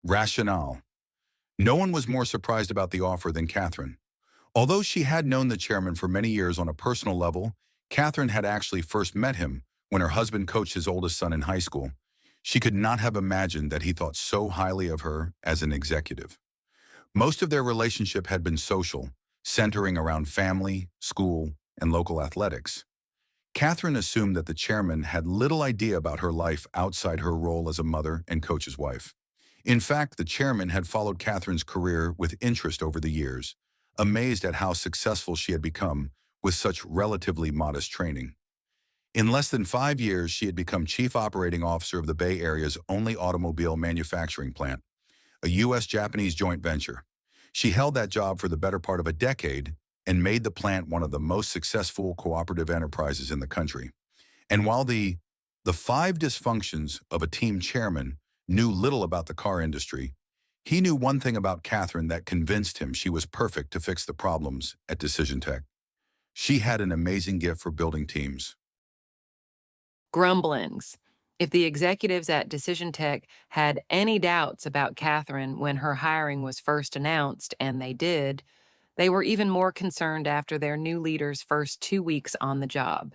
RATIONALE. No one was more surprised about the offer than Catherine. Although she had known the chairman for many years on a personal level, Catherine had actually first met him when her husband coached his oldest son in high school. She could not have imagined that he thought so highly of her as an executive. Most of their relationship had been social, centering around family, school, and local athletics. Catherine assumed that the chairman had little idea about her life outside her role as a mother and coach's wife. In fact, the chairman had followed Catherine's career with interest over the years, amazed at how successful she had become with such relatively modest training. In less than 5 years, she had become chief operating officer of the Bay Area's only automobile manufacturing plant, a U.S.-Japanese joint venture. She held that job for the better part of a decade and made the plant one of the most successful cooperative enterprises in the country. And while the five dysfunctions of a team chairman knew little about the car industry, he knew one thing about Catherine that convinced him she was perfect to fix the problems at Decision Tech. She had an amazing gift for building teams. Grumblings. If the executives at Decision Tech had any doubts about Catherine when her hiring was first announced, and they did, they were even more concerned after their new leader's first 2 weeks on the job.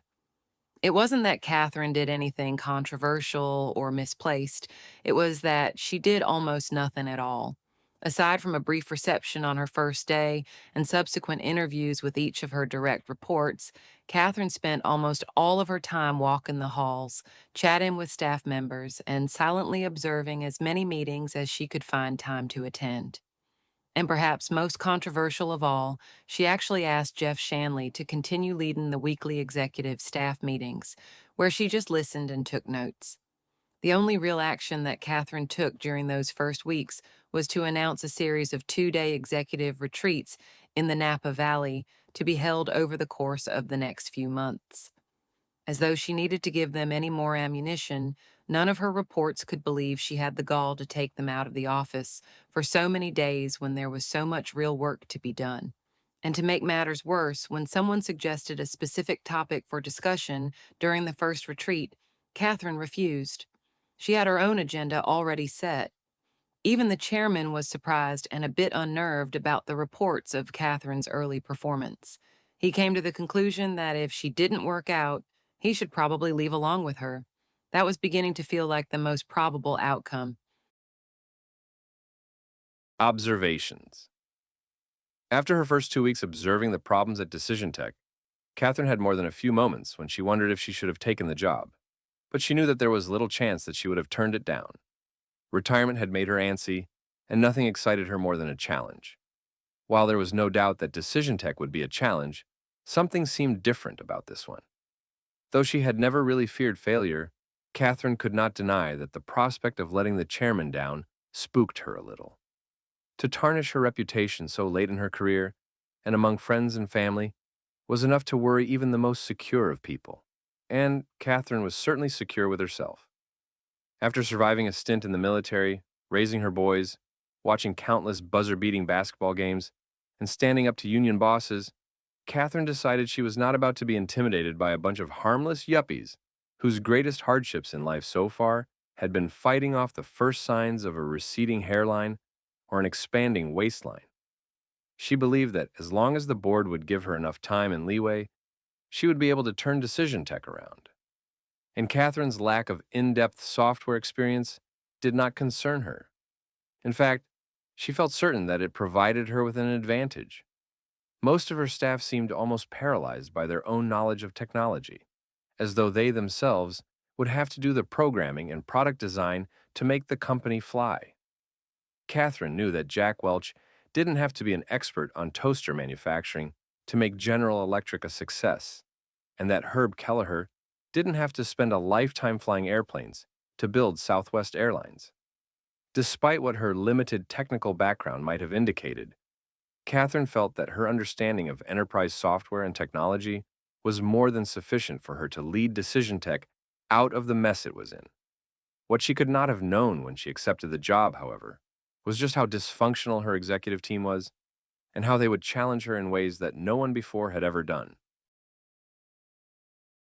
It wasn't that Catherine did anything controversial or misplaced. It was that she did almost nothing at all. Aside from a brief reception on her first day and subsequent interviews with each of her direct reports, Catherine spent almost all of her time walking the halls, chatting with staff members, and silently observing as many meetings as she could find time to attend. And perhaps most controversial of all, she actually asked Jeff Shanley to continue leading the weekly executive staff meetings, where she just listened and took notes. The only real action that Catherine took during those first weeks was to announce a series of 2-day executive retreats in the Napa Valley to be held over the course of the next few months. As though she needed to give them any more ammunition, none of her reports could believe she had the gall to take them out of the office for so many days when there was so much real work to be done. And to make matters worse, when someone suggested a specific topic for discussion during the first retreat, Catherine refused. She had her own agenda already set. Even the chairman was surprised and a bit unnerved about the reports of Catherine's early performance. He came to the conclusion that if she didn't work out, he should probably leave along with her. That was beginning to feel like the most probable outcome. Observations. After her first 2 weeks observing the problems at Decision Tech, Catherine had more than a few moments when she wondered if she should have taken the job, but she knew that there was little chance that she would have turned it down. Retirement had made her antsy, and nothing excited her more than a challenge. While there was no doubt that Decision Tech would be a challenge, something seemed different about this one. Though she had never really feared failure, Catherine could not deny that the prospect of letting the chairman down spooked her a little. To tarnish her reputation so late in her career, and among friends and family, was enough to worry even the most secure of people. And Catherine was certainly secure with herself. After surviving a stint in the military, raising her boys, watching countless buzzer-beating basketball games, and standing up to union bosses, Catherine decided she was not about to be intimidated by a bunch of harmless yuppies whose greatest hardships in life so far had been fighting off the first signs of a receding hairline or an expanding waistline. She believed that as long as the board would give her enough time and leeway, she would be able to turn Decision Tech around. And Catherine's lack of in-depth software experience did not concern her. In fact, she felt certain that it provided her with an advantage. Most of her staff seemed almost paralyzed by their own knowledge of technology, as though they themselves would have to do the programming and product design to make the company fly. Catherine knew that Jack Welch didn't have to be an expert on toaster manufacturing to make General Electric a success, and that Herb Kelleher didn't have to spend a lifetime flying airplanes to build Southwest Airlines. Despite what her limited technical background might have indicated, Catherine felt that her understanding of enterprise software and technology was more than sufficient for her to lead Decision Tech out of the mess it was in. What she could not have known when she accepted the job, however, was just how dysfunctional her executive team was and how they would challenge her in ways that no one before had ever done.